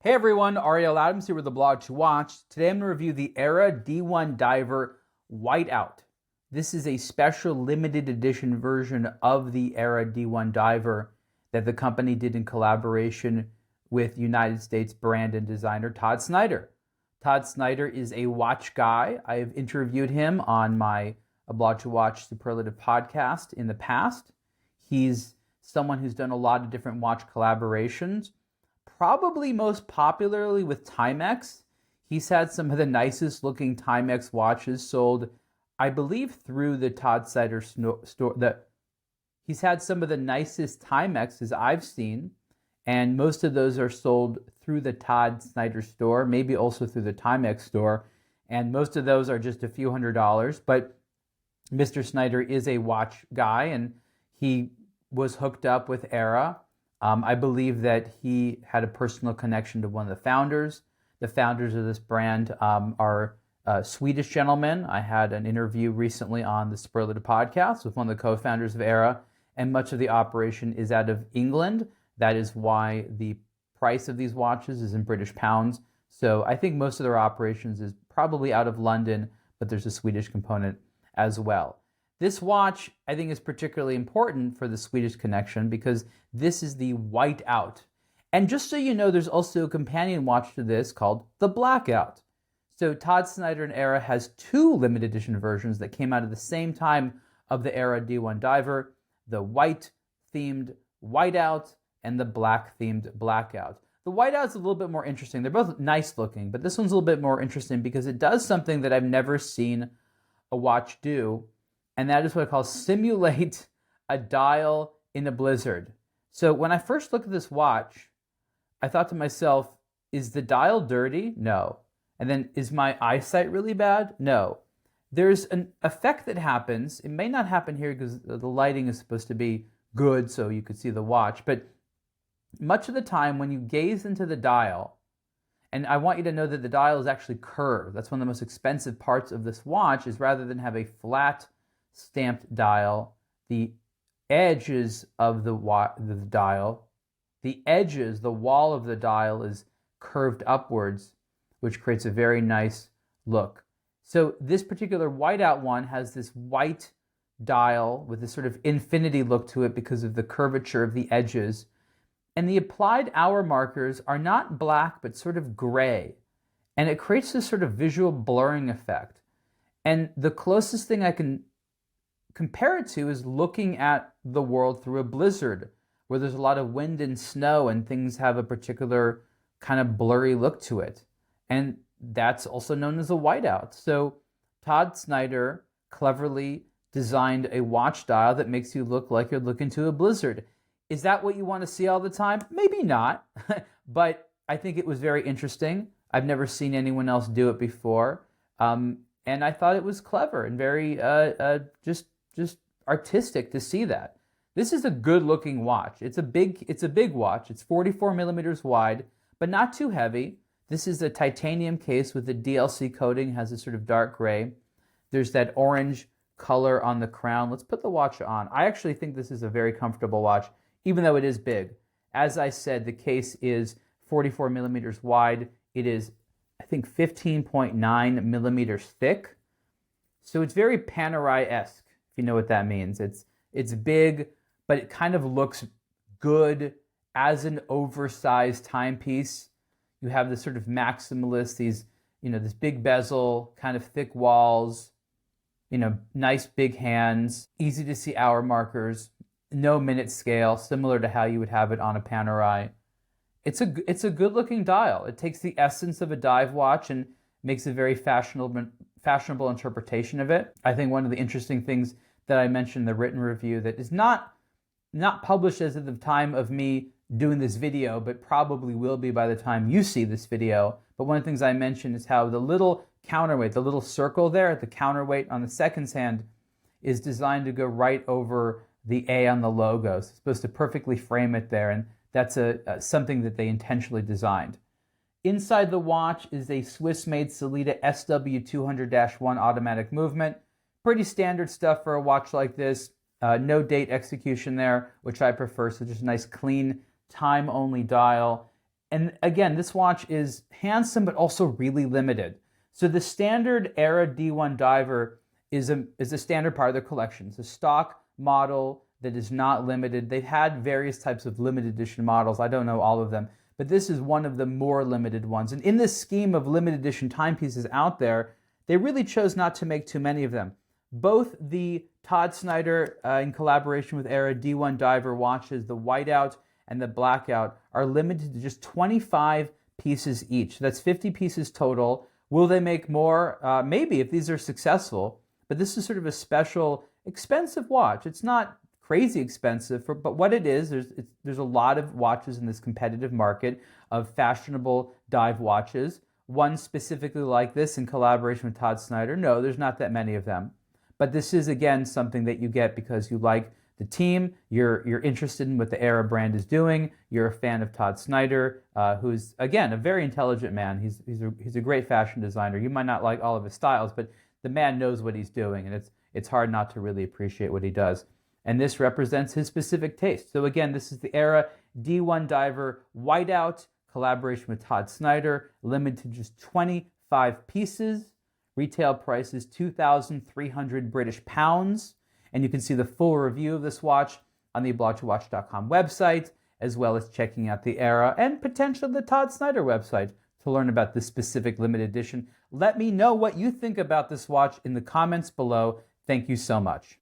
Hey everyone, Ariel Adams here with the blog to watch. Today I'm going to review the Aera D-1 Diver Whiteout. This is a special limited edition version of the Aera D-1 Diver that the company did in collaboration with United States brand and designer Todd Snyder. Todd Snyder is a watch guy. I have interviewed him on my aBlogtoWatch Superlative podcast in the past. He's someone who's done a lot of different watch collaborations. Probably most popularly with Timex. He's had some of the nicest looking Timex watches sold, I believe, through the Todd Snyder store. He's had some of the nicest Timexes I've seen, and most of those are sold through the Todd Snyder store, maybe also through the Timex store, and most of those are just a few $100s. But Mr. Snyder is a watch guy, and he was hooked up with Aera. I believe that he had a personal connection to one of the founders. The founders of this brand are Swedish gentlemen. I had an interview recently on the Superlative podcast with one of the co-founders of Aera, and much of the operation is out of England. That is why the price of these watches is in British pounds. So I think most of their operations is probably out of London, but there's a Swedish component as well. This watch, I think, is particularly important for the Swedish connection because this is the Whiteout. And just so you know, there's also a companion watch to this called the Blackout. So Todd Snyder and Aera has two limited edition versions that came out at the same time of the Aera D-1 Diver, the white-themed Whiteout and the black-themed Blackout. The Whiteout's a little bit more interesting. They're both nice looking, but this one's a little bit more interesting because it does something that I've never seen a watch do, and that is what I call simulate a dial in a blizzard. So when I first looked at this watch, I thought to myself, is the dial dirty? No. And then, is my eyesight really bad? No. There's an effect that happens. It may not happen here because the lighting is supposed to be good so you could see the watch, but much of the time when you gaze into the dial, and I want you to know that the dial is actually curved. That's one of the most expensive parts of this watch, is rather than have a flat stamped dial, the edges of the dial, the edges, the wall of the dial is curved upwards, which creates a very nice look. So this particular Whiteout one has this white dial with this sort of infinity look to it because of the curvature of the edges. And the applied hour markers are not black, but sort of gray. And it creates this sort of visual blurring effect. And the closest thing I can compare it to is looking at the world through a blizzard, where there's a lot of wind and snow and things have a particular kind of blurry look to it. And that's also known as a whiteout. So Todd Snyder cleverly designed a watch dial that makes you look like you're looking to a blizzard. Is that what you want to see all the time? Maybe not, but I think it was very interesting. I've never seen anyone else do it before. And I thought it was clever and very just artistic to see that. This is a good-looking watch. It's a big watch. It's 44 millimeters wide, but not too heavy. This is a titanium case with the DLC coating, has a sort of dark gray. There's that orange color on the crown. Let's put the watch on. I actually think this is a very comfortable watch, even though it is big. As I said, the case is 44 millimeters wide. It is, I think, 15.9 millimeters thick. So it's very Panerai-esque, if you know what that means. It's big, but it kind of looks good as an oversized timepiece. You have this sort of maximalist, this big bezel, kind of thick walls, nice big hands, easy to see hour markers, no minute scale, similar to how you would have it on a Panerai. It's a good looking dial. It takes the essence of a dive watch and makes a very fashionable interpretation of it. I think one of the interesting things that I mentioned in the written review that is not published as of the time of me doing this video, but probably will be by the time you see this video. But one of the things I mentioned is how the little counterweight, the little circle there at the counterweight on the seconds hand, is designed to go right over the A on the logo. So it's supposed to perfectly frame it there, and that's something that they intentionally designed. Inside the watch is a Swiss-made Sellita SW200-1 automatic movement. Pretty standard stuff for a watch like this. No date execution there, which I prefer, so just a nice clean time-only dial. And again, this watch is handsome, but also really limited. So the standard Aera D-1 Diver is a standard part of their collection. It's a stock model that is not limited. They've had various types of limited edition models. I don't know all of them, but this is one of the more limited ones. And in this scheme of limited edition timepieces out there, they really chose not to make too many of them. Both the Todd Snyder, in collaboration with Aera D-1 Diver watches, the Whiteout and the Blackout, are limited to just 25 pieces each. That's 50 pieces total. Will they make more? Maybe, if these are successful. But this is sort of a special, expensive watch. It's not crazy expensive, but what it is, there's a lot of watches in this competitive market of fashionable dive watches. One specifically like this in collaboration with Todd Snyder. No, there's not that many of them. But this is, again, something that you get because you like the team, you're interested in what the Aera brand is doing, you're a fan of Todd Snyder, who's, again, a very intelligent man. He's a great fashion designer. You might not like all of his styles, but the man knows what he's doing, and it's hard not to really appreciate what he does. And this represents his specific taste. So again, this is the Aera D-1 Diver Whiteout, collaboration with Todd Snyder, limited to just 25 pieces. Retail price is 2,300 British pounds. And you can see the full review of this watch on the aBlogtoWatch.com website, as well as checking out the Aera and potentially the Todd Snyder website to learn about this specific limited edition. Let me know what you think about this watch in the comments below. Thank you so much.